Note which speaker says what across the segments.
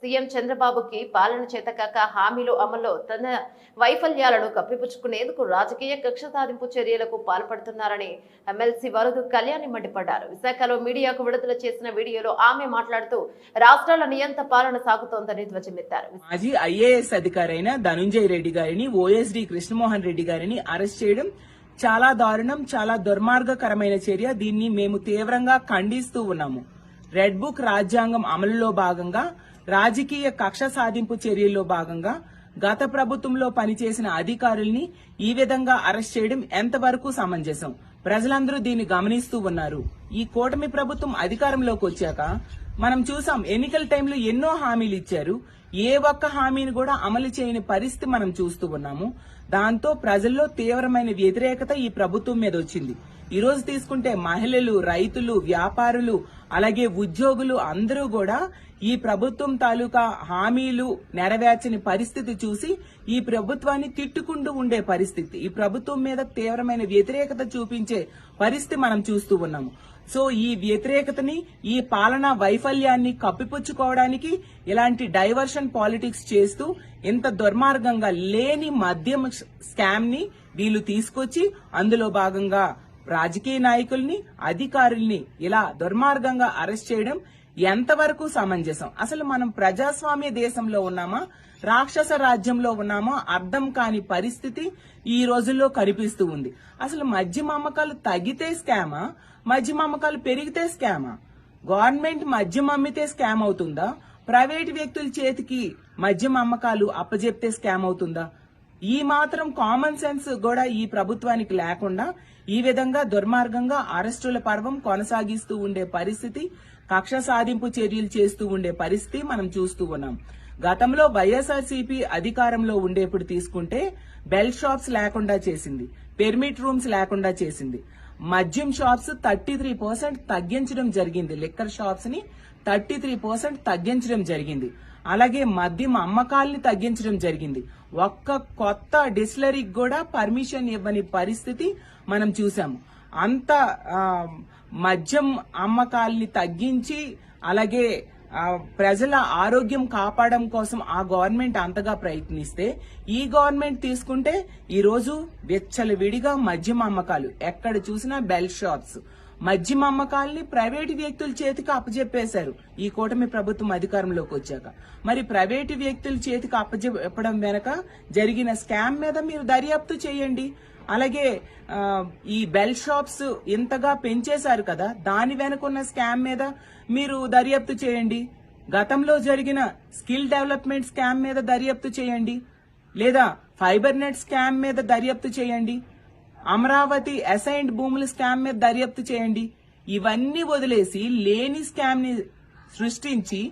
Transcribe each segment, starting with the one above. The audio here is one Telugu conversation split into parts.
Speaker 1: సీఎం చంద్రబాబుకి పాలన చేతకాక హామీలు అమల్లో తన వైఫల్యాలను కప్పిపుచ్చుకునేందుకు రాజకీయ కక్ష సాధింపు చర్యలకు పాల్పడుతున్నారని ఎమ్మెల్సీ వరదు కళ్యాణి మండిపడ్డారు. విశాఖలో మీడియాకు విడుదల చేసిన వీడియోలో ఆమె మాట్లాడుతూ రాష్ట్రాల నియంత పాలన సాగుతోందని ధ్వజమెత్తారు.
Speaker 2: మాజీ ఐఏఎస్ అధికారైన ధనుంజయ రెడ్డి గారిని, ఓఎస్డీ కృష్ణమోహన్ రెడ్డి గారిని అరెస్ట్ చేయడం చాలా దారుణం, చాలా దుర్మార్గకరమైన చర్య. దీన్ని మేము తీవ్రంగా ఖండిస్తూ ఉన్నాము. రెడ్ బుక్ రాజ్యాంగం అమలులో భాగంగా రాజకీయ కక్ష సాధింపు చర్యల్లో భాగంగా గత ప్రభుత్వంలో పనిచేసిన అధికారుల్ని ఈ విధంగా అరెస్ట్ చేయడం ఎంతవరకు సమంజసం? ప్రజలందరూ దీన్ని గమనిస్తూ ఉన్నారు. ఈ కూటమి ప్రభుత్వం అధికారంలోకి వచ్చాక మనం చూసాం, ఎన్నికల టైంలో ఎన్నో హామీలు ఇచ్చారు. ఏ ఒక్క హామీని కూడా అమలు చేయని పరిస్థితి మనం చూస్తూ ఉన్నాము. దాంతో ప్రజల్లో తీవ్రమైన వ్యతిరేకత ఈ ప్రభుత్వం మీద వచ్చింది. ఈ రోజు తీసుకుంటే మహిళలు, రైతులు, వ్యాపారులు, అలాగే ఉద్యోగులు అందరూ కూడా ఈ ప్రభుత్వం తాలూకా హామీలు నెరవేర్చని పరిస్థితి చూసి ఈ ప్రభుత్వాన్ని తిట్టుకుంటూ ఉండే పరిస్థితి, ఈ ప్రభుత్వం మీద తీవ్రమైన వ్యతిరేకత చూపించే పరిస్థితి మనం చూస్తూ ఉన్నాము. సో ఈ వ్యతిరేకతని, ఈ పాలనా వైఫల్యాన్ని కప్పిపుచ్చుకోవడానికి ఇలాంటి డైవర్షన్ పాలిటిక్స్ చేస్తూ ఇంత దుర్మార్గంగా లేని మద్యం స్కామ్ ని వీళ్ళు తీసుకొచ్చి అందులో భాగంగా రాజకీయ నాయకుల్ని, అధికారుల్ని ఇలా దుర్మార్గంగా అరెస్ట్ చేయడం ఎంతవరకు సమంజసం? అసలు మనం ప్రజాస్వామ్య దేశంలో ఉన్నామా, రాక్షస రాజ్యంలో ఉన్నామా అర్థం కాని పరిస్థితి ఈ రోజుల్లో కనిపిస్తూ ఉంది. అసలు మద్యం అమ్మకాలు తగ్గితే స్కామా, మద్యం అమ్మకాలు పెరిగితే స్కామా? గవర్నమెంట్ మద్యం అమ్మితే స్కామ్ అవుతుందా? ప్రైవేట్ వ్యక్తుల చేతికి మద్యం అమ్మకాలు అప్పజెప్తే స్కామ్ అవుతుందా? ఈ మాత్రం కామన్ సెన్స్ కూడా ఈ ప్రభుత్వానికి లేకుండా ఈ విధంగా దుర్మార్గంగా అరెస్టుల పర్వం కొనసాగిస్తూ ఉండే పరిస్థితి, కక్ష సాధింపు చర్యలు చేస్తూ ఉండే పరిస్థితి మనం చూస్తూ ఉన్నాం. గతంలో వైఎస్ఆర్సీపీ అధికారంలో ఉండేప్పుడు తీసుకుంటే బెల్ షాప్స్ లేకుండా చేసింది, పెర్మిట్ రూమ్స్ లేకుండా చేసింది, మద్యం షాప్స్ 33% తగ్గించడం జరిగింది, లిక్కర్ షాప్స్ ని 33% తగ్గించడం జరిగింది. అలాగే మద్యం అమ్మకాల్ని తగ్గించడం జరిగింది. ఒక్క కొత్త డిస్టిలరీకి కూడా పర్మిషన్ ఇవ్వని పరిస్థితి మనం చూసాము. అంత మద్యం అమ్మకాల్ని తగ్గించి అలాగే ప్రజల ఆరోగ్యం కాపాడడం కోసం ఆ గవర్నమెంట్ అంతగా ప్రయత్నిస్తే ఈ గవర్నమెంట్ తీసుకుంటే ఈ రోజు విచ్చలవిడిగా మద్యం అమ్మకాలు, ఎక్కడ చూసినా బెల్ షాప్స్, మద్యం అమ్మకాల్ని ప్రైవేటు వ్యక్తుల చేతికి అప్పజెప్పేశారు ఈ కూటమి ప్రభుత్వం అధికారంలోకి వచ్చాక. మరి ప్రైవేటు వ్యక్తుల చేతికి అప్పజెప్పడం వెనక జరిగిన స్కామ్ మీద మీరు దర్యాప్తు చేయండి. అలాగే ఈ బెల్ షాప్స్ ఇంతగా పెంచేశారు కదా, దాని వెనుకున్న స్కామ్ మీద మీరు దర్యాప్తు చేయండి. గతంలో జరిగిన స్కిల్ డెవలప్మెంట్ స్కామ్ మీద దర్యాప్తు చేయండి, లేదా ఫైబర్ నెట్ స్కామ్ మీద దర్యాప్తు చేయండి, అమరావతి అసైన్డ్ భూముల స్కామ్ మీద దర్యాప్తు చేయండి. ఇవన్నీ వదిలేసి లేని స్కామ్ ని సృష్టించి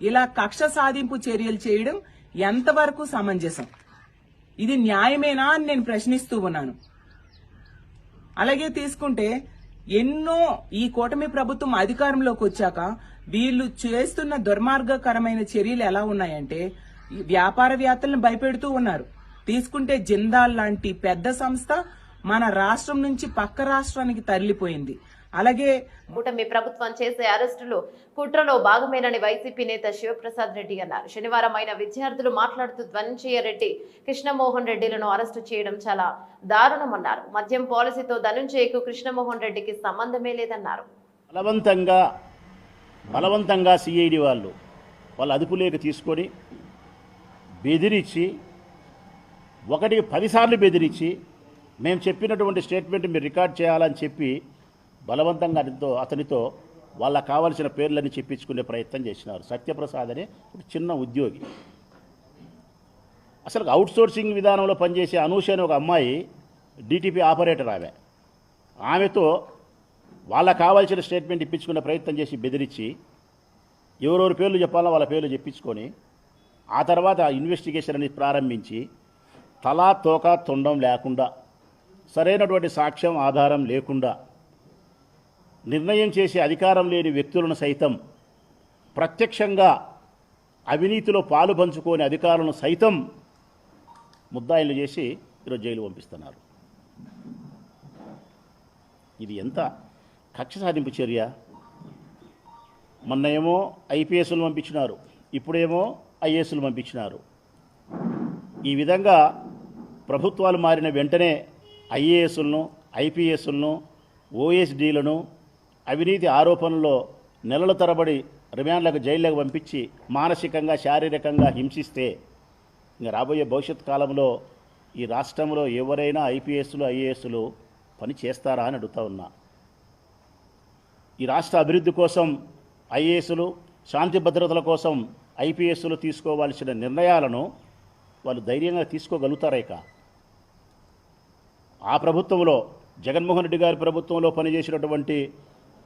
Speaker 2: ఇలా కక్ష సాధింపు చర్యలు చేయడం ఎంతవరకు సమంజసం? ఇది న్యాయమేనా అని నేను ప్రశ్నిస్తూ ఉన్నాను. అలాగే తీసుకుంటే ఎన్నో ఈ కూటమి ప్రభుత్వం అధికారంలోకి వచ్చాక వీళ్ళు చేస్తున్న దుర్మార్గకరమైన చర్యలు ఎలా ఉన్నాయంటే వ్యాపారవేత్తలను భయపెడుతూ ఉన్నారు. తీసుకుంటే జిందాల్ లాంటి పెద్ద సంస్థ మన రాష్ట్రం నుంచి పక్క రాష్ట్రానికి తరలిపోయింది. అలాగే
Speaker 1: కూటమి ప్రభుత్వం చేసే అరెస్టులు కుట్రలో భాగమేనని వైసీపీ నేత శివప్రసాద్ రెడ్డి అన్నారు. శనివారం ఆయన విద్యార్థులు మాట్లాడుతూ ధనుంజయ రెడ్డి, కృష్ణమోహన్ రెడ్డిలను అరెస్టు చేయడం చాలా దారుణమన్నారు. మద్యం పాలసీతో ధనుంజయకు, కృష్ణమోహన్ రెడ్డికి సంబంధమే లేదన్నారు.
Speaker 3: బలవంతంగా సిఐడి వాళ్ళు అదుపులోకి తీసుకొని బెదిరించి, 10 సార్లు బెదిరించి మేము చెప్పినటువంటి స్టేట్మెంట్ మీరు రికార్డ్ చేయాలని చెప్పి బలవంతంగా అతనితో వాళ్ళకు కావాల్సిన పేర్లన్నీ చెప్పించుకునే ప్రయత్నం చేసినారు. సత్యప్రసాద్ అనే ఒక చిన్న ఉద్యోగి, అసలు అవుట్ సోర్సింగ్ విధానంలో పనిచేసే అనూష అనే ఒక అమ్మాయి డిటిపి ఆపరేటర్. ఆమెతో వాళ్ళకు కావాల్సిన స్టేట్మెంట్ ఇప్పించుకునే ప్రయత్నం చేసి బెదిరించి ఎవరెవరి పేర్లు చెప్పాలో వాళ్ళ పేర్లు చెప్పించుకొని ఆ తర్వాత ఇన్వెస్టిగేషన్ అనేది ప్రారంభించి తలా తోక తొండం లేకుండా, సరైనటువంటి సాక్ష్యం ఆధారం లేకుండా నిర్ణయం చేసే అధికారం లేని వ్యక్తులను సైతం, ప్రత్యక్షంగా అవినీతిలో పాలు పంచుకోని అధికారులను సైతం ముద్దాయిలు చేసి ఈరోజు జైలు పంపిస్తున్నారు. ఇది ఎంత కక్ష సాధింపు చర్య! మొన్న ఏమో ఐపీఎస్లు పంపించినారు, ఇప్పుడేమో ఐఏఎస్లు పంపించినారు. ఈ విధంగా ప్రభుత్వాలు మారిన వెంటనే ఐఏఎస్లను, ఐపీఎస్లను, ఓఎస్డీలను అవినీతి ఆరోపణల్లో నెలల తరబడి రిమాండ్లకు, జైళ్లకు పంపించి మానసికంగా, శారీరకంగా హింసిస్తే ఇంకా రాబోయే భవిష్యత్ కాలంలో ఈ రాష్ట్రంలో ఎవరైనా ఐపీఎస్లు, ఐఏఎస్లు పని చేస్తారా అని అడుగుతా ఉన్నా. ఈ రాష్ట్ర అభివృద్ధి కోసం ఐఏఎస్లు, శాంతి భద్రతల కోసం ఐపీఎస్లు తీసుకోవాల్సిన నిర్ణయాలను వాళ్ళు ధైర్యంగా తీసుకోగలుగుతారా? ఇక ఆ ప్రభుత్వంలో, జగన్మోహన్ రెడ్డి గారి ప్రభుత్వంలో పనిచేసినటువంటి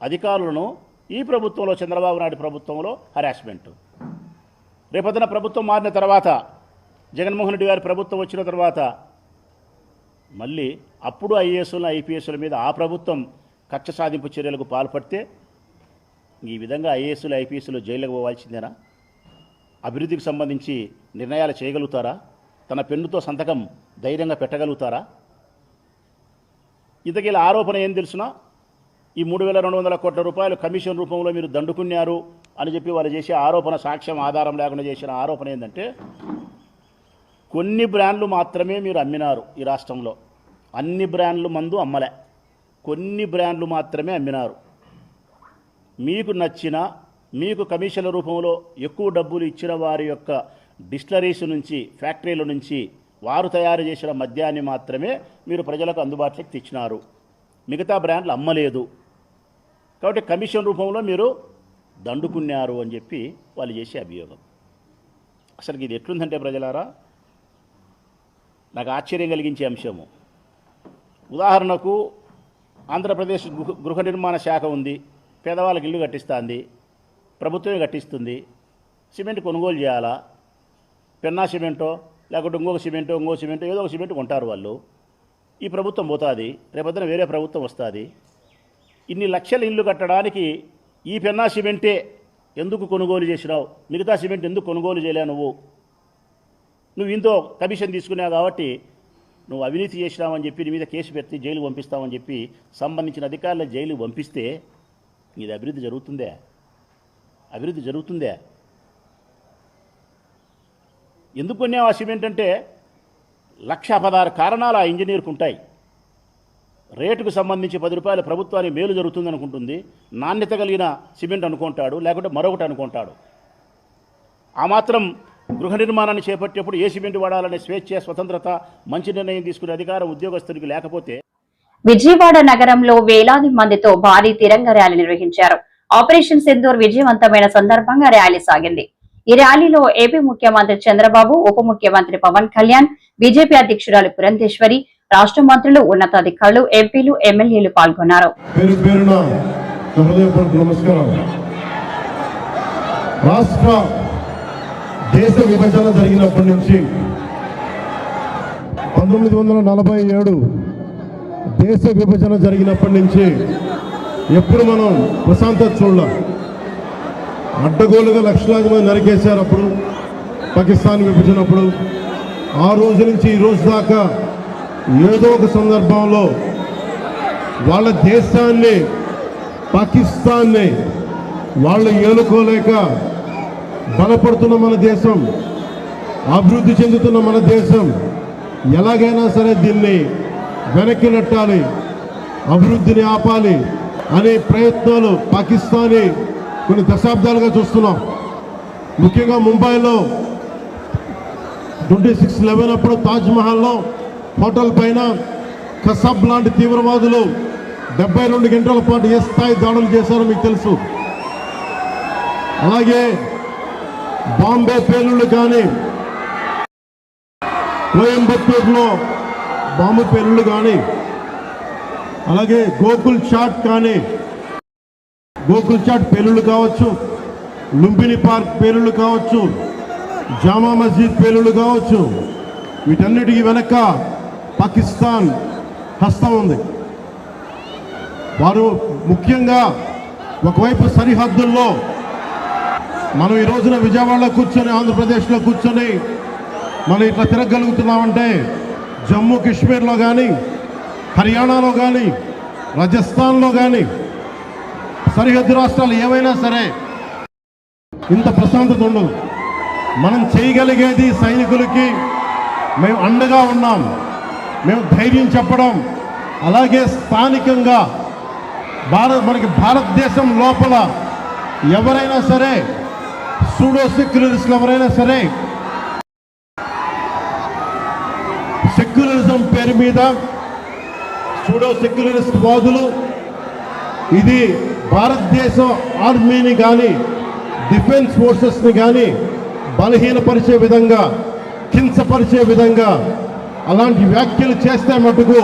Speaker 3: అధికారులను ఈ ప్రభుత్వంలో, చంద్రబాబు నాయుడు ప్రభుత్వంలో హరాస్మెంట్. రేపొద్దున ప్రభుత్వం మారిన తర్వాత, జగన్మోహన్ రెడ్డి గారి ప్రభుత్వం వచ్చిన తర్వాత మళ్ళీ అప్పుడు ఐఏఎస్లు, ఐపీఎస్ల మీద ఆ ప్రభుత్వం కక్ష సాధింపు చర్యలకు పాల్పడితే ఈ విధంగా ఐఏఎస్లు, ఐపీఎస్లు జైలుకు పోవాల్సిందేనా? అభివృద్ధికి సంబంధించి నిర్ణయాలు చేయగలుగుతారా? తన పెన్నుతో సంతకం ధైర్యంగా పెట్టగలుగుతారా? ఇంతకీల ఆరోపణ ఏం తెలుసునా? ఈ 3,200 కోట్ల రూపాయలు కమిషన్ రూపంలో మీరు దండుకున్నారు అని చెప్పి వాళ్ళు చేసే ఆరోపణ, సాక్ష్యం ఆధారం లేకుండా చేసిన ఆరోపణ ఏంటంటే, కొన్ని బ్రాండ్లు మాత్రమే మీరు అమ్మినారు ఈ రాష్ట్రంలో. అన్ని బ్రాండ్లు మందు అమ్మలే, కొన్ని బ్రాండ్లు మాత్రమే అమ్మినారు. మీకు నచ్చిన, మీకు కమిషన్ల రూపంలో ఎక్కువ డబ్బులు ఇచ్చిన వారి యొక్క డిస్టిలరీస్ నుంచి, ఫ్యాక్టరీల నుంచి వారు తయారు చేసిన మద్యాన్ని మాత్రమే మీరు ప్రజలకు అందుబాటులోకి తెచ్చినారు. మిగతా బ్రాండ్లు అమ్మలేదు. కాబట్టి కమిషన్ రూపంలో మీరు దండుకున్నారు అని చెప్పి వాళ్ళు చేసే అభియోగం. అసలు ఇది ఎట్లుందంటే ప్రజలారా, నాకు ఆశ్చర్యం కలిగించే అంశము. ఉదాహరణకు ఆంధ్రప్రదేశ్ గృహ నిర్మాణ శాఖ ఉంది, పేదవాళ్ళకి ఇల్లు కట్టిస్తుంది, ప్రభుత్వమే కట్టిస్తుంది. సిమెంట్ కొనుగోలు చేయాలా? పెన్నా సిమెంటో లేకుంటే ఇంకొక సిమెంటో ఏదో ఒక సిమెంట్ కొంటారు వాళ్ళు. ఈ ప్రభుత్వం పోతుంది, రేపొద్దున వేరే ప్రభుత్వం వస్తుంది. ఇన్ని లక్షల ఇల్లు కట్టడానికి ఈ పెన్నా సిమెంటే ఎందుకు కొనుగోలు చేసినావు? మిగతా సిమెంట్ ఎందుకు కొనుగోలు చేయలేవు? నువ్వు ఇంతో కమిషన్ తీసుకున్నావు కాబట్టి నువ్వు అవినీతి చేసినావని చెప్పి నీ మీద కేసు పెట్టి జైలు పంపిస్తామని చెప్పి సంబంధించిన అధికారులు జైలు పంపిస్తే ఇది అభివృద్ధి జరుగుతుందే? అభివృద్ధి జరుగుతుందే? ఎందుకు కొన్నావు ఆ సిమెంట్ అంటే 1,16 కారణాలు ఆ ఇంజనీర్కు ఉంటాయి. రేటుకు సంబంధించి 10 రూపాయలు ప్రభుత్వానికి మేలు జరుగుతుంది అనుకుంటుంది, నాణ్యత కలిగిన సిమెంట్ అనుకుంటాడు, లేకుంటే మరొకటి అనుకుంటాడు. ఆ మాత్రం గృహ నిర్మాణాన్ని చేపట్టేప్పుడు ఏ సిమెంట్ వాడాలనే స్వేచ్ఛ, స్వతంత్రత, మంచి నిర్ణయం తీసుకునే అధికారం ఉద్యోగస్తునికి లేకపోతే.
Speaker 4: విజయవాడ నగరంలో వేలాది మందితో భారీ తిరంగ ర్యాలీ నిర్వహించారు. ఆపరేషన్ సింధూర్ విజయవంతమైన సందర్భంగా ర్యాలీ సాగింది. ఈ ర్యాలీలో ఏపీ ముఖ్యమంత్రి చంద్రబాబు, ఉప ముఖ్యమంత్రి పవన్ కళ్యాణ్, బీజేపీ అధ్యక్షురాలు పురంధేశ్వరి, రాష్ట్ర మంత్రులు, ఉన్నతాధికారులు, ఎంపీలు, ఎమ్మెల్యేలు పాల్గొన్నారు.
Speaker 5: దేశ విభజన జరిగినప్పటి నుంచి 1947 దేశ విభజన జరిగినప్పటి నుంచి ఎప్పుడు మనం ప్రశాంతత చూడలేం. అడ్డగోలుగా లక్షలాది మంది నరికేశారు అప్పుడు పాకిస్తాన్ విభజనప్పుడు. ఆ రోజు నుంచి ఈ రోజు దాకా ఏదో ఒక సందర్భంలో వాళ్ళ దేశాన్ని, పాకిస్తాన్ని వాళ్ళు ఏలుకోలేక బలపడుతున్న మన దేశం, అభివృద్ధి చెందుతున్న మన దేశం ఎలాగైనా సరే దీన్ని వెనక్కి నెట్టాలి, అభివృద్ధిని ఆపాలి అనే ప్రయత్నాలు పాకిస్తానీ కొన్ని దశాబ్దాలుగా చూస్తున్నాం. ముఖ్యంగా ముంబైలో 26/11 అప్పుడు తాజ్మహల్లో హోటల్ పైన కసబ్ లాంటి తీవ్రవాదులు 72 గంటల పాటు ఏ స్థాయి దాడులు చేశారో మీకు తెలుసు. అలాగే బాంబే పేలుళ్ళు కానీ, కోయంబత్తూరులో బాంబు పేలుళ్ళు కానీ, అలాగే గోకుల్ చాట్ కానీ, గోకుల్ చాట్ పేలుళ్ళు కావచ్చు, లుంబిని పార్క్ పేలుళ్ళు కావచ్చు, జామా మస్జిద్ పేలుళ్ళు కావచ్చు, వీటన్నిటికీ వెనక పాకిస్తాన్ హస్తం ఉంది. వారు ముఖ్యంగా ఒకవైపు సరిహద్దుల్లో, మనం ఈ రోజున విజయవాడలో కూర్చొని, ఆంధ్రప్రదేశ్లో కూర్చొని మనం ఇట్లా తిరగలుగుతున్నామంటే జమ్మూ కాశ్మీర్లో కానీ, హర్యానాలో కానీ, రాజస్థాన్లో కానీ, సరిహద్దు రాష్ట్రాలు ఏవైనా సరే ఇంత ప్రశాంతత ఉండదు. మనం చేయగలిగేది సైనికులకి మేము అండగా ఉన్నాం, మేము ధైర్యం చెప్పడం, అలాగే స్థానికంగా మనకి భారతదేశం లోపల ఎవరైనా సరే సూడో సెక్యులరిస్టులు ఎవరైనా సరే సెక్యులరిజం పేరు మీద సూడో సెక్యులరిస్ట్ వాదులు ఇది భారతదేశ ఆర్మీని కానీ డిఫెన్స్ ఫోర్సెస్ని కానీ బలహీనపరిచే విధంగా, కించపరిచే విధంగా అలాంటి వ్యాఖ్యలు చేస్తే మటుకు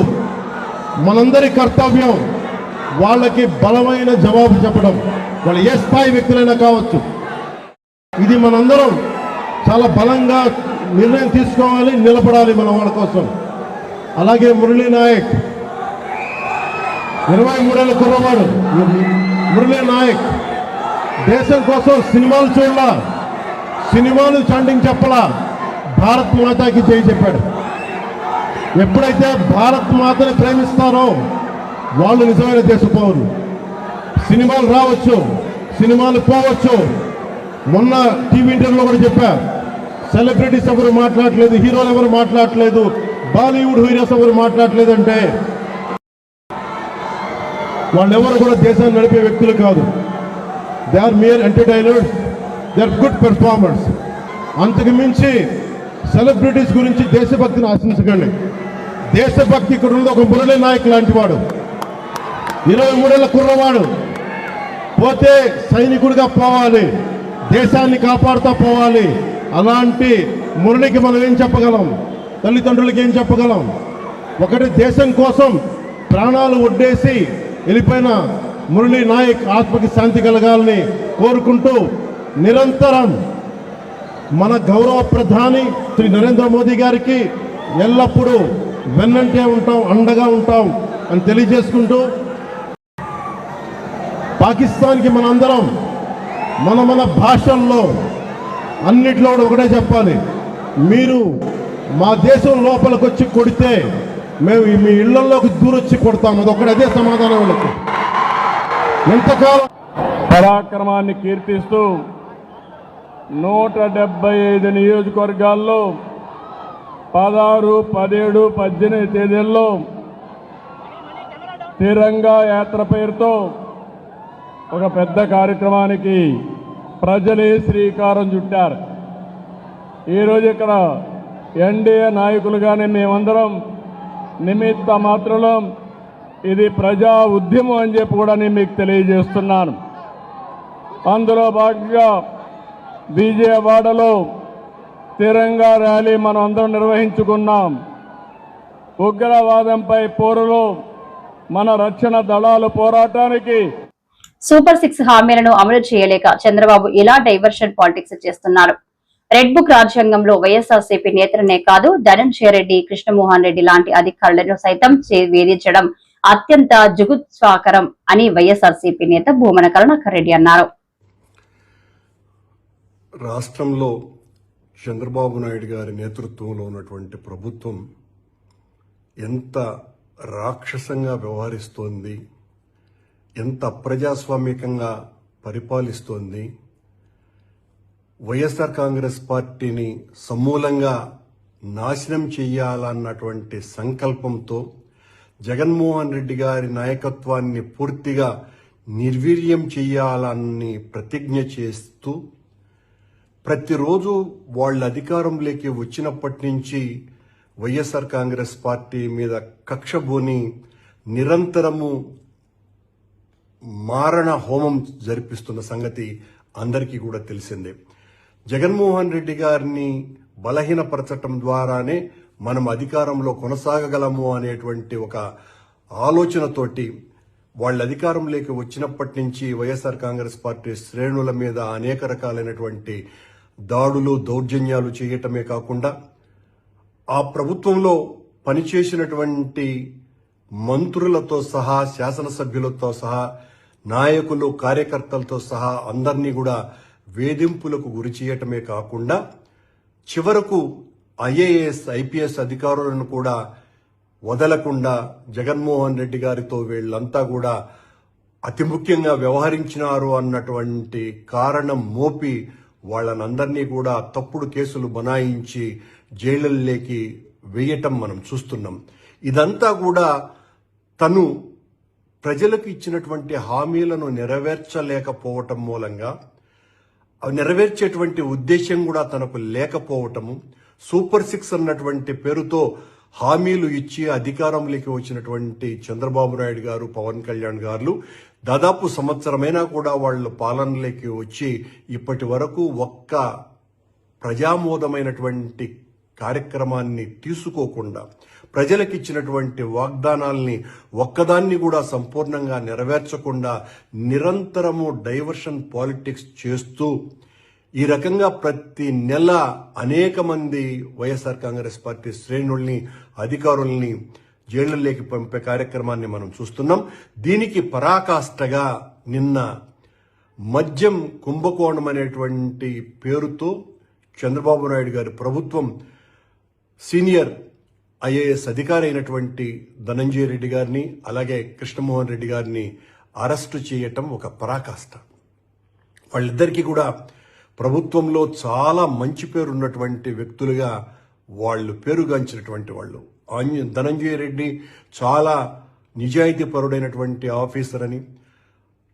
Speaker 5: మనందరి కర్తవ్యం వాళ్ళకి బలమైన జవాబు చెప్పడం, వాళ్ళు ఏ స్థాయి వ్యక్తులైనా కావచ్చు. ఇది మనందరం చాలా బలంగా నిర్ణయం తీసుకోవాలి, నిలబడాలి మన వాళ్ళ కోసం. అలాగే మురళీ నాయక్ 23 ఏళ్ళ కుర్రవాడు మురళీ నాయక్ దేశం కోసం సినిమాలు చూడాల, సినిమాలు చాంటింగ్ చెప్పలా, భారత్ మాతాకి జై చెప్పాడు. ఎప్పుడైతే భారత్ మాతని ప్రేమిస్తారో వాళ్ళు నిజమైన దేశ పౌరులు. సినిమాలు రావచ్చు, సినిమాలు పోవచ్చు. మొన్న టీవీ ఇంటర్వ్యూలో కూడా చెప్పా, సెలబ్రిటీస్ ఎవరు మాట్లాడలేదు, హీరోలు ఎవరు మాట్లాడలేదు, బాలీవుడ్ హీరోస్ ఎవరు మాట్లాడలేదు అంటే వాళ్ళెవరు కూడా దేశాన్ని నడిపే వ్యక్తులు కాదు. They are mere entertainers, they are good performers. అంతకు మించి సెలబ్రిటీస్ గురించి దేశభక్తిని ఆశించకండి. దేశభక్తి ఇక్కడ ఉంది. ఒక మురళీ నాయక్ లాంటి వాడు 23 ఏళ్ళ కుర్రవాడు పోతే సైనికుడిగా పోవాలి, దేశాన్ని కాపాడుతూ పోవాలి. అలాంటి మురళికి మనం ఏం చెప్పగలం? తల్లిదండ్రులకి ఏం చెప్పగలం? ఒకటి దేశం కోసం ప్రాణాలు ఒడ్డేసి వెళ్ళిపోయిన మురళీ నాయక్ ఆత్మకి శాంతి కలగాలని కోరుకుంటూ నిరంతరం మన గౌరవ ప్రధాని శ్రీ నరేంద్ర మోదీ గారికి ఎల్లప్పుడూ వెన్నంటే ఉంటాం, అండగా ఉంటాం అని తెలియజేసుకుంటూ, పాకిస్తాన్కి మనందరం మన భాషల్లో అన్నిట్లో కూడా ఒకటే చెప్పాలి, మీరు మా దేశం లోపలికి వచ్చి కొడితే మేము మీ ఇళ్లలోకి దూరొచ్చి కొడతాం. అదే సమాధానం వాళ్ళకి. ఎంతకాలం
Speaker 6: పరాక్రమాన్ని కీర్తిస్తూ 175 నియోజకవర్గాల్లో 16, 17, 18 తేదీల్లో తిరంగా యాత్ర పేరుతో ఒక పెద్ద కార్యక్రమానికి ప్రజలే శ్రీకారం చుట్టారు. ఈరోజు ఇక్కడ ఎన్డీఏ నాయకులుగానే మేమందరం నిమిత్త మాత్రం ఇది ప్రజా ఉద్యమం అని చెప్పి కూడా నేను మీకు తెలియజేస్తున్నాను. అందులో భాగంగా విజయవాడలో తిరంగా ర్యాలీ మనం అందరం నిర్వహించుకున్నాం. ఉగ్రవాదంపై పోరులో మన రక్షణ దళాల పోరాటానికి
Speaker 4: సూపర్ 6 హామీలను అమలు చేయలేక చంద్రబాబు ఇలా డైవర్షన్ పాలిటిక్స్ చేస్తున్నారు. రెడ్ బుక్ రాజ్యాంగంలో వైఎస్ఆర్సీపీ నేతలనే కాదు, ధనంజయ రెడ్డి, కృష్ణమోహన్ రెడ్డి లాంటి అధికారులను సైతం వేధించడం అత్యంత జుగుత్సాకరం అని వైఎస్ఆర్సీపీ నేత భూమన కరుణాకర్ రెడ్డి అన్నారు.
Speaker 7: రాష్ట్రంలో చంద్రబాబు నాయుడు గారి నేతృత్వంలో ఉన్నటువంటి ప్రభుత్వం ఎంత రాక్షసంగా వ్యవహరిస్తోంది, ఎంత అప్రజాస్వామికంగా పరిపాలిస్తోంది, వైఎస్ఆర్ కాంగ్రెస్ పార్టీని సమూలంగా నాశనం చేయాలన్నటువంటి సంకల్పంతో జగన్మోహన్ రెడ్డి గారి నాయకత్వాన్ని పూర్తిగా నిర్వీర్యం చేయాలని ప్రతిజ్ఞ చేస్తూ ప్రతిరోజు వాళ్ళ అధికారంలోకి వచ్చినప్పటి నుంచి వైఎస్ఆర్ కాంగ్రెస్ పార్టీ మీద కక్షబూని నిరంతరము మారణ హోమం జరిపిస్తున్న సంగతి అందరికీ కూడా తెలిసిందే. జగన్మోహన్ రెడ్డి గారిని బలహీనపరచటం ద్వారానే మనం అధికారంలో కొనసాగగలము అనేటువంటి ఒక ఆలోచనతోటి వాళ్ళ అధికారంలోకి వచ్చినప్పటి నుంచి వైఎస్ఆర్ కాంగ్రెస్ పార్టీ శ్రేణుల మీద అనేక రకాలైనటువంటి దాడులు, దౌర్జన్యాలు చేయటమే కాకుండా ఆ ప్రభుత్వంలో పనిచేసినటువంటి మంత్రులతో సహా, శాసనసభ్యులతో సహా, నాయకులు, కార్యకర్తలతో సహా అందరినీ కూడా వేధింపులకు గురి చేయటమే కాకుండా చివరకు ఐఏఎస్ ఐపీఎస్ అధికారులను కూడా వదలకుండా జగన్మోహన్ రెడ్డి గారితో వీళ్ళంతా కూడా అతి ముఖ్యంగా వ్యవహరించినారు అన్నటువంటి కారణం మోపి వాళ్ళనందరినీ కూడా తప్పుడు కేసులు బనాయించి జైళ్లలోకి వేయటం మనం చూస్తున్నాం. ఇదంతా కూడా తను ప్రజలకు ఇచ్చినటువంటి హామీలను నెరవేర్చలేకపోవటం మూలంగా నెరవేర్చేటువంటి ఉద్దేశం కూడా తనకు లేకపోవటము, సూపర్ 6 అన్నటువంటి పేరుతో హామీలు ఇచ్చి అధికారంలోకి వచ్చినటువంటి చంద్రబాబు నాయుడు గారు, పవన్ కళ్యాణ్ గారు దాదాపు సంవత్సరమైనా కూడా వాళ్ళు పాలనలోకి వచ్చి ఇప్పటి వరకు ఒక్క ప్రజామోదమైనటువంటి కార్యక్రమాన్ని తీసుకోకుండా ప్రజలకు ఇచ్చినటువంటి వాగ్దానాల్ని ఒక్కదాన్ని కూడా సంపూర్ణంగా నెరవేర్చకుండా నిరంతరము డైవర్షన్ పాలిటిక్స్ చేస్తూ ఈ రకంగా ప్రతి నెల అనేక మంది వైఎస్ఆర్ కాంగ్రెస్ పార్టీ శ్రేణుల్ని, అధికారుల్ని జైళ్లలోకి పంపే కార్యక్రమాన్ని మనం చూస్తున్నాం. దీనికి పరాకాష్ఠగా నిన్న మద్యం కుంభకోణం అనేటువంటి పేరుతో చంద్రబాబు నాయుడు గారి ప్రభుత్వం సీనియర్ ఐఏఎస్ అధికారి అయినటువంటి ధనంజయ రెడ్డి గారిని, అలాగే కృష్ణమోహన్ రెడ్డి గారిని అరెస్టు చేయటం ఒక పరాకాష్ఠ. వాళ్ళిద్దరికీ కూడా ప్రభుత్వంలో చాలా మంచి పేరు ఉన్నటువంటి వ్యక్తులుగా వాళ్ళు పేరుగాంచినటువంటి వాళ్ళు. ధనంజయ రెడ్డి చాలా నిజాయితీ పరుడైనటువంటి ఆఫీసర్ అని,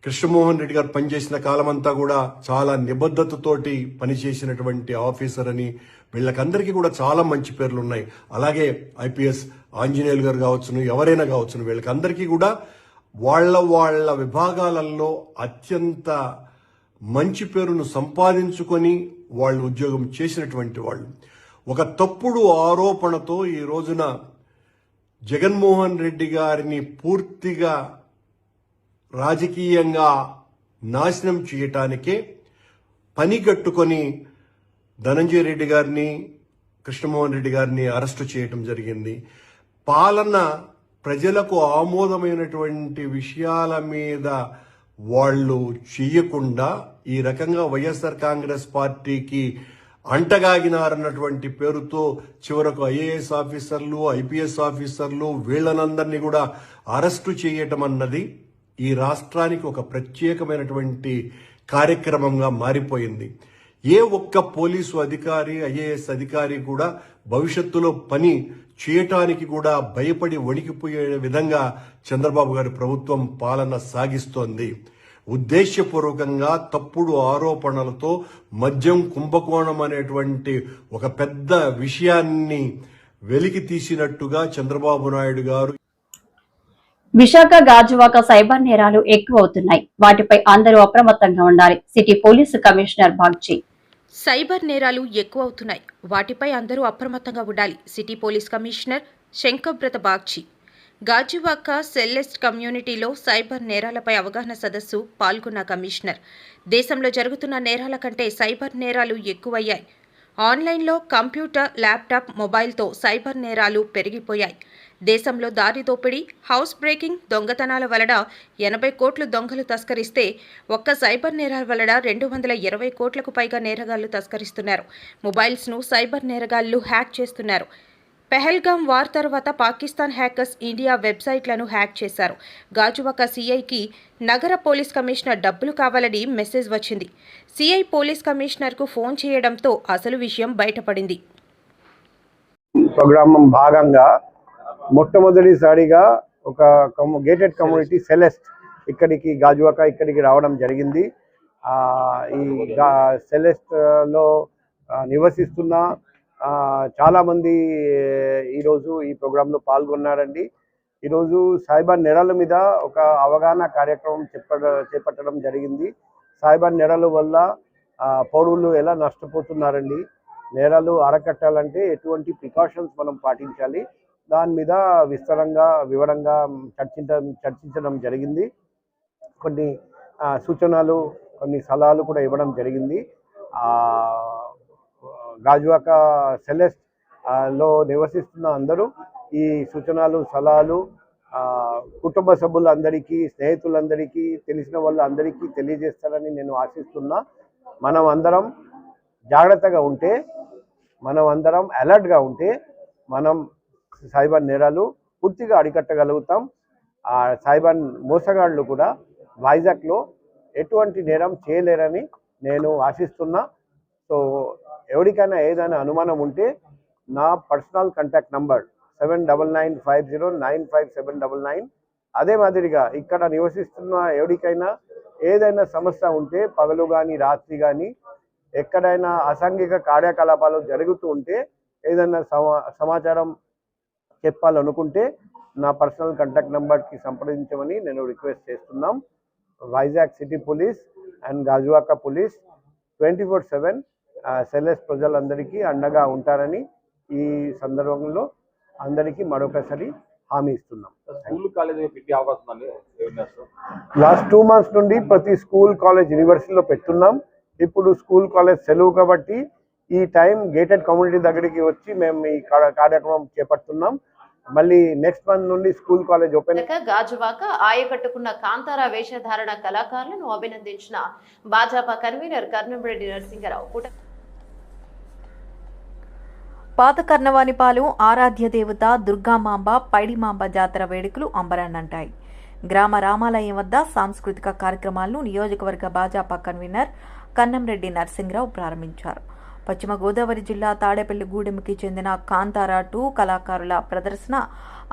Speaker 7: కృష్ణమోహన్ రెడ్డి గారు పనిచేసిన కాలమంతా కూడా చాలా నిబద్ధతతోటి పనిచేసినటువంటి ఆఫీసర్ అని వీళ్ళకందరికీ కూడా చాలా మంచి పేర్లు ఉన్నాయి. అలాగే ఐపీఎస్ ఆంజనేయులు గారు కావచ్చును, ఎవరైనా కావచ్చును, వీళ్ళకందరికీ కూడా వాళ్ళ విభాగాలలో అత్యంత మంచి పేరును సంపాదించుకొని వాళ్ళు ఉద్యోగం చేసినటువంటి వాళ్ళు. ఒక తప్పుడు ఆరోపణతో ఈ రోజున జగన్మోహన్ రెడ్డి గారిని పూర్తిగా రాజకీయంగా నాశనం చేయటానికే పనిగట్టుకొని ధనంజయ రెడ్డి గారిని, కృష్ణమోహన్ రెడ్డి గారిని అరెస్టు చేయటం జరిగింది. పాలన ప్రజలకు ఆమోదమైనటువంటి విషయాల మీద వాళ్ళు చేయకుండా ఈ రకంగా వైఎస్ఆర్ కాంగ్రెస్ పార్టీకి అంటగాగినారన్నటువంటి పేరుతో చివరకు ఐఏఎస్ ఆఫీసర్లు, ఐపీఎస్ ఆఫీసర్లు వీళ్ళనందరినీ కూడా అరెస్టు చేయటం అన్నది ఈ రాష్ట్రానికి ఒక ప్రత్యేకమైనటువంటి కార్యక్రమంగా మారిపోయింది. ఏ ఒక్క పోలీసు అధికారి, ఐఏఎస్ అధికారి కూడా భవిష్యత్తులో పని చేయటానికి కూడా భయపడి వణికిపోయే విధంగా చంద్రబాబు గారి ప్రభుత్వం పాలన సాగిస్తోంది. ఉద్దేశపూర్వకంగా తప్పుడు ఆరోపణలతో మద్యం కుంభకోణం అనేటువంటి ఒక పెద్ద విషయాన్ని వెలికి తీసినట్టుగా చంద్రబాబు నాయుడు గారు
Speaker 4: విశాఖ గాజువాక సైబర్ నేరాలు ఎక్కువవుతున్నాయి. వాటిపై అందరూ అప్రమత్తంగా ఉండాలి. City police commissioner Bagchi.
Speaker 8: Cyber నేరాలు ఎక్కువవుతున్నాయి. వాటిపై అందరూ అప్రమత్తంగా ఉండాలి. City police commissioner Shankhabrata Bagchi. Gajuwaka Celest కమ్యూనిటీలో సైబర్ నేరాలపై అవగాహన సదస్సు పాల్గొన్న కమిషనర్ దేశంలో జరుగుతున్న నేరాల కంటే సైబర్ నేరాలు ఎక్కువయ్యాయి. ఆన్లైన్లో కంప్యూటర్, ల్యాప్టాప్, మొబైల్తో సైబర్ నేరాలు పెరిగిపోయాయి. దేశంలో దారి దోపిడీ, హౌస్ బ్రేకింగ్, దొంగతనాల వలన 80 కోట్లు దొంగలు తస్కరిస్తే ఒక్క సైబర్ నేరాల వలన 220 కోట్లకు పైగా నేరగాళ్లు తస్కరిస్తున్నారు. మొబైల్స్ను సైబర్ నేరగాళ్లు హ్యాక్ చేస్తున్నారు. పెహల్గాం వార్ తర్వాత పాకిస్తాన్ హ్యాకర్స్ ఇండియా వెబ్సైట్లను హ్యాక్ చేశారు. గాజువాక సీఐకి నగర పోలీస్ కమిషనర్ డబ్బులు కావాలని మెసేజ్ వచ్చింది. సీఐ పోలీస్ కమిషనర్కు ఫోన్ చేయడంతో అసలు విషయం బయటపడింది.
Speaker 9: ప్రోగ్రామ్ భాగంగా మొట్టమొదటిసారిగా ఒక గేటెడ్ కమ్యూనిటీ సెలెస్ట్ ఇక్కడికి ఇక్కడికి రావడం జరిగింది. ఈ సెలెస్ట్లో నివసిస్తున్న చాలామంది ఈరోజు ఈ ప్రోగ్రాంలో పాల్గొన్నారండి. ఈరోజు సైబర్ నేరాల మీద ఒక అవగాహన కార్యక్రమం చేపట్టడం జరిగింది. సైబర్ నేరాల వల్ల పౌరులు ఎలా నష్టపోతున్నారండి, నేరాలు అరకట్టాలంటే ఎటువంటి ప్రికాషన్స్ మనం పాటించాలి, దాని మీద వివరంగా చర్చించడం జరిగింది. కొన్ని సూచనలు, కొన్ని సలహాలు కూడా ఇవ్వడం జరిగింది. గాజువాక సెలెస్ట్ లో నివసిస్తున్న అందరూ ఈ సూచనలు, సలహాలు కుటుంబ సభ్యులందరికీ, స్నేహితులందరికీ, తెలిసిన వాళ్ళందరికీ తెలియజేస్తారని నేను ఆశిస్తున్నా. మనం అందరం జాగ్రత్తగా ఉంటే మనం అందరం అలర్ట్గా ఉంటే మనం సైబర్ నేరాలు పూర్తిగా అరికట్టగలుగుతాం. ఆ సైబర్ మోసగాళ్ళు కూడా వైజాగ్లో ఎటువంటి నేరం చేయలేరని నేను ఆశిస్తున్నా. సో ఎవరికైనా ఏదైనా అనుమానం ఉంటే నా పర్సనల్ కాంటాక్ట్ నంబర్ 7995095799. అదే మాదిరిగా ఇక్కడ నివసిస్తున్న ఎవరికైనా ఏదైనా సమస్య ఉంటే పగలు కానీ రాత్రి కానీ ఎక్కడైనా అసాంఘిక కార్యకలాపాలు జరుగుతూ ఉంటే ఏదైనా సమాచారం చెప్పాలనుకుంటే నా పర్సనల్ కాంటాక్ట్ నెంబర్కి సంప్రదించమని నేను రిక్వెస్ట్ చేస్తున్నాం. Vizag city police and Gajuwaka police 24/7 Seles ప్రజలందరికీ అండగా ఉంటారని ఈ సందర్భంలో అందరికీ మరొకసారి హామీ ఇస్తున్నాం. లాస్ట్ 2 months నుండి ప్రతి స్కూల్ కాలేజ్ యూనివర్సిటీలో పెట్టున్నాం. ఇప్పుడు స్కూల్ కాలేజ్ సెలవు కాబట్టి ఈ టైం గేటెడ్ కమ్యూనిటీ దగ్గరికి వచ్చి మేము ఈ కార్యక్రమం చేపడుతున్నాం. మళ్ళీ నెక్స్ట్ మంత్ నుండి స్కూల్ కాలేజ్ ఓపెన్.
Speaker 1: గాజువాక ఆయకట్టుకున్న కాంతారా వేషధారణ కళాకారులను అభినందించిన భాజపా కన్వీనర్ కర్నంరెడ్డి నరసింగరావు.
Speaker 10: పాత కర్ణవానిపాలెం ఆరాధ్య దేవత దుర్గామాంబ పైడిమాంబ జాతర వేడుకలు అంబరాన్నంటాయి. గ్రామ రామాలయం వద్ద సాంస్కృతిక కార్యక్రమాలను నియోజకవర్గ భాజపా కన్వీనర్ కన్నంరెడ్డి నరసింగరావు ప్రారంభించారు. పశ్చిమ గోదావరి జిల్లా తాడేపల్లిగూడెంకి చెందిన కాంతారా 2 కళాకారుల ప్రదర్శన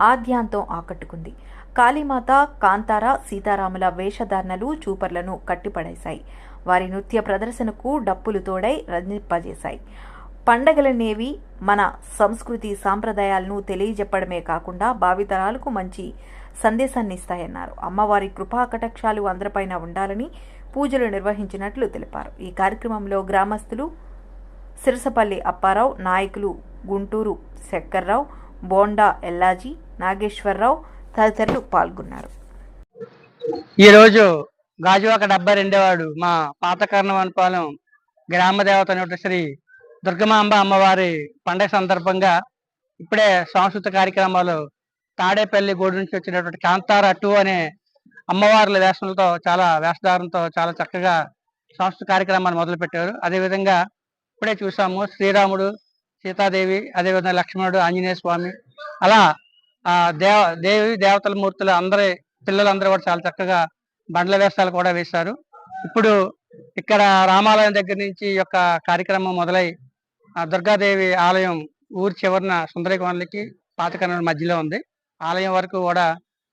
Speaker 10: ఆద్యాంతం ఆకట్టుకుంది. కాళీమాత, కాంతారా, సీతారాముల వేషధారణలు చూపర్లను కట్టిపడేశాయి. వారి నృత్య ప్రదర్శనకు డప్పులు తోడై రంజింపజేశాయి. పండగలనేవి మన సంస్కృతి సాంప్రదాయాలను తెలియజెప్పడమే కాకుండా భావితరాలకు మంచి సందేశాన్ని ఇస్తాయన్నారు. అమ్మవారి కృపా కటాక్షాలు అందరిపైన ఉండాలని పూజలు నిర్వహించినట్లు తెలిపారు. ఈ కార్యక్రమంలో గ్రామస్తులు సిరసపల్లి అప్పారావు, నాయకులు గుంటూరు శక్కర్రావు, బోండా ఎల్లాజీ, నాగేశ్వరరావు తదితరులు పాల్గొన్నారు.
Speaker 11: ఈరోజు గాజువాక 72వ వార్డు మా పాత కర్ణవానిపాలెం గ్రామ దేవత శ్రీ దుర్గమాంబ అమ్మవారి పండగ సందర్భంగా ఇప్పుడే సాంస్కృతిక కార్యక్రమాలు తాడేపల్లి గూడు నుంచి వచ్చినటువంటి కాంతారా 2 అనే అమ్మవార్ల వేషంతో వేషధారంతో చాలా చక్కగా సాంస్కృతిక కార్యక్రమాలు మొదలుపెట్టారు. అదేవిధంగా ఇప్పుడే చూసాము శ్రీరాముడు, సీతాదేవి, అదేవిధంగా లక్ష్మణుడు, ఆంజనేయ స్వామి, అలా దేవతల మూర్తులు పిల్లలందరూ కూడా చాలా చక్కగా బండ్ల వేషాలు కూడా వేశారు. ఇప్పుడు ఇక్కడ రామాలయం దగ్గర నుంచి ఈ యొక్క కార్యక్రమం మొదలై దుర్గాదేవి ఆలయం ఊరి చివరిన సుందరకోనలకి పాతకర్ణ మధ్యలో ఉంది. ఆలయం వరకు కూడా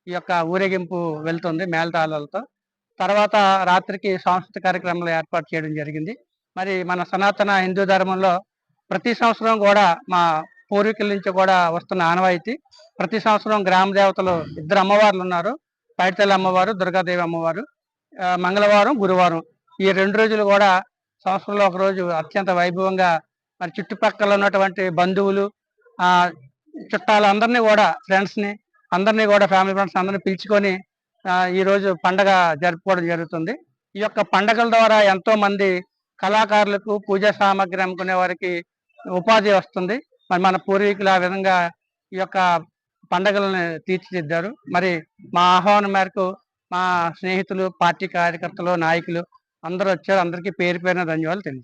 Speaker 11: ఈ యొక్క ఊరేగింపు వెళ్తుంది మేళతాళాలతో. తర్వాత రాత్రికి సాంస్కృతిక కార్యక్రమాలు ఏర్పాటు చేయడం జరిగింది. మరి మన సనాతన హిందూ ధర్మంలో ప్రతి సంవత్సరం కూడా మా పూర్వీకుల నుంచి కూడా వస్తున్న ఆనవాయితీ, ప్రతి సంవత్సరం గ్రామ దేవతలు 2 అమ్మవార్లు ఉన్నారు. పైడితల్లి అమ్మవారు, దుర్గాదేవి అమ్మవారు. మంగళవారం, గురువారం ఈ 2 రోజులు కూడా సంవత్సరంలో ఒక రోజు అత్యంత వైభవంగా మరి చుట్టుపక్కల ఉన్నటువంటి బంధువులు, చుట్టాలు అందరినీ కూడా ఫ్రెండ్స్ని అందరినీ కూడా ఫ్యామిలీ ఫ్రెండ్స్ అందరినీ పిలుచుకొని ఈ రోజు పండగ జరుపుకోవడం జరుగుతుంది. ఈ యొక్క పండగల ద్వారా ఎంతో మంది కళాకారులకు, పూజా సామాగ్రి అమ్ముకునే వారికి ఉపాధి వస్తుంది. మరి మన పూర్వీకులు ఆ విధంగా ఈ యొక్క పండగలను తీర్చిదిద్దారు. మరి మా ఆహ్వానం మేరకు మా స్నేహితులు, పార్టీ కార్యకర్తలు, నాయకులు అందరూ వచ్చారు. అందరికీ పేరు పేరున ధన్యవాదాలు తెలియజేస్తాను.